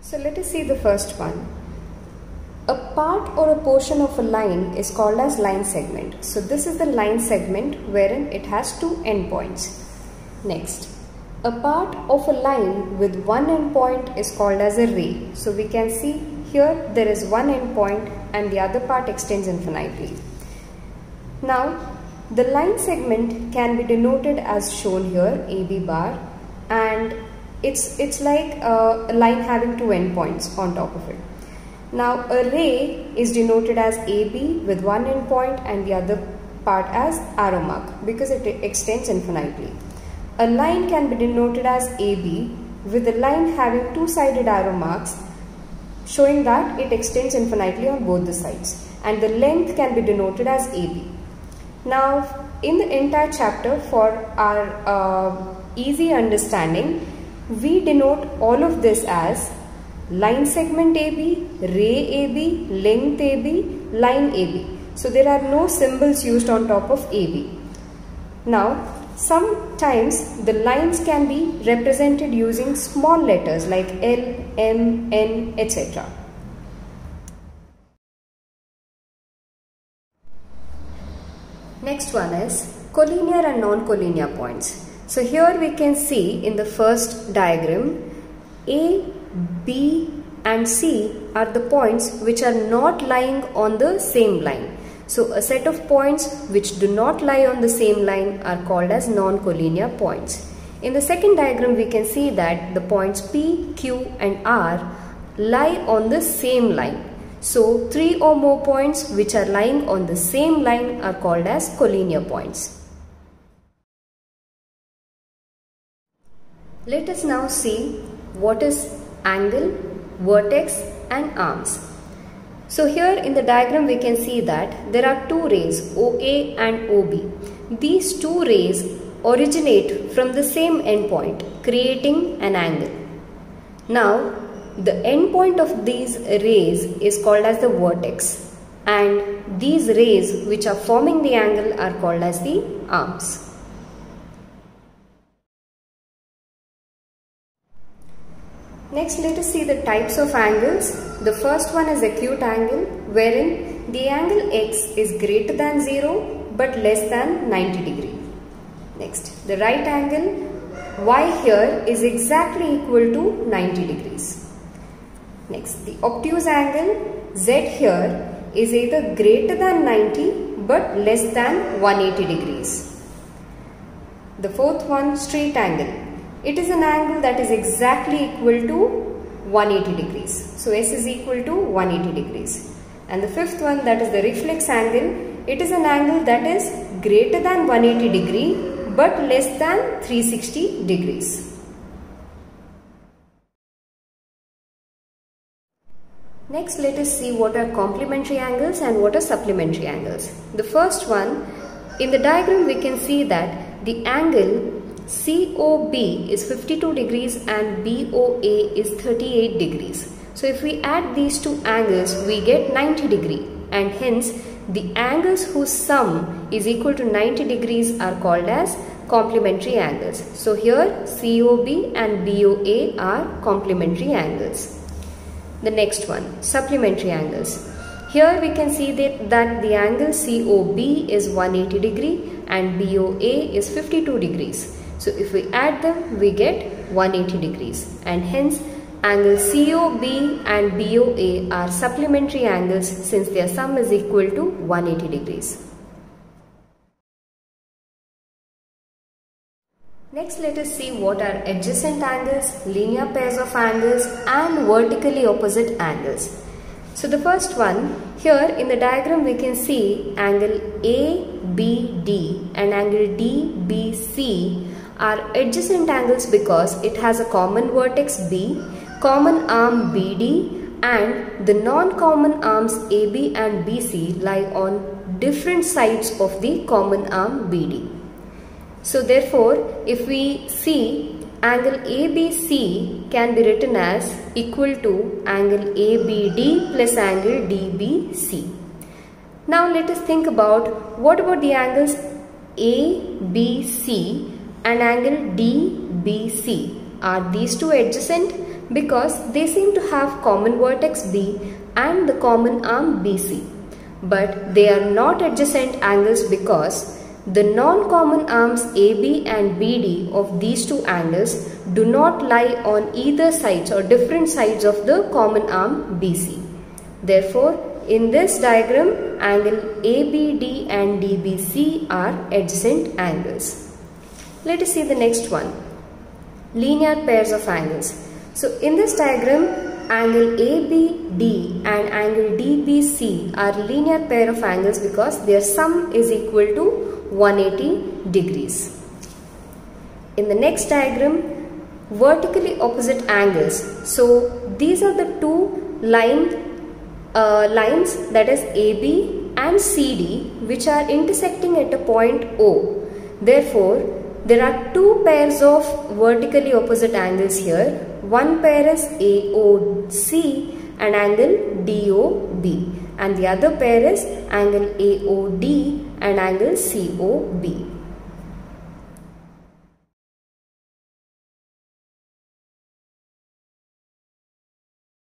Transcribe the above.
So let us see the first one. A part or a portion of a line is called as line segment. So this is the line segment wherein it has two endpoints. Next, a part of a line with one endpoint is called as a ray. So we can see here there is one endpoint and the other part extends infinitely. Now the line segment can be denoted as shown here, AB bar, and it's like a line having two endpoints on top of it. Now a ray is denoted as AB with one endpoint and the other part as arrow mark because it extends infinitely. A line can be denoted as AB with the line having two-sided arrow marks showing that it extends infinitely on both the sides, and the length can be denoted as AB. Now in the entire chapter, for our easy understanding, we denote all of this as line segment AB, ray AB, length AB, line AB. So there are no symbols used on top of AB. Now sometimes the lines can be represented using small letters like L, M, N, etc. Next one is collinear and non-collinear points. So here we can see in the first diagram, A, B and C are the points which are not lying on the same line. So a set of points which do not lie on the same line are called as non-collinear points. In the second diagram we can see that the points P, Q and R lie on the same line. So three or more points which are lying on the same line are called as collinear points. Let us now see what is angle, vertex and arms. So here in the diagram we can see that there are two rays, OA and OB. These two rays originate from the same endpoint, creating an angle. Now the endpoint of these rays is called as the vertex, and these rays which are forming the angle are called as the arms. Next, let us see the types of angles. The first one is acute angle, wherein the angle X is greater than 0 but less than 90 degree. Next, the right angle Y here is exactly equal to 90 degrees. Next, the obtuse angle Z here is either greater than 90 but less than 180 degrees. The fourth one, straight angle. It is an angle that is exactly equal to 180 degrees. So S is equal to 180 degrees. And the fifth one, that is the reflex angle. It is an angle that is greater than 180 degree but less than 360 degrees. Next, let us see what are complementary angles and what are supplementary angles. The first one, in the diagram we can see that the angle COB is 52 degrees and BOA is 38 degrees. So if we add these two angles, we get 90 degree, and hence the angles whose sum is equal to 90 degrees are called as complementary angles. So here COB and BOA are complementary angles. The next one, supplementary angles. Here we can see that the angle COB is 180 degree and BOA is 52 degrees. So if we add them, we get 180 degrees, and hence angle COB and BOA are supplementary angles since their sum is equal to 180 degrees. Next, let us see what are adjacent angles, linear pairs of angles and vertically opposite angles. So the first one, here in the diagram we can see angle ABD and angle DBC are adjacent angles because it has a common vertex B, common arm BD, and the non-common arms AB and BC lie on different sides of the common arm BD. So therefore, if we see, angle ABC can be written as equal to angle ABD plus angle DBC. Now let us think about what about the angles ABC and angle DBC. Are these two adjacent? because they seem to have common vertex B and the common arm BC. But they are not adjacent angles because the non-common arms AB and BD of these two angles do not lie on either sides or different sides of the common arm BC. Therefore, in this diagram, angle ABD and DBC are adjacent angles. Let us see the next one, linear pairs of angles. So in this diagram, angle ABD and angle DBC are linear pair of angles because their sum is equal to 180 degrees. In the next diagram, vertically opposite angles. So these are the two lines that is AB and CD which are intersecting at a point O. Therefore, there are two pairs of vertically opposite angles here. One pair is AOC and angle DOB, and the other pair is angle AOD and angle COB.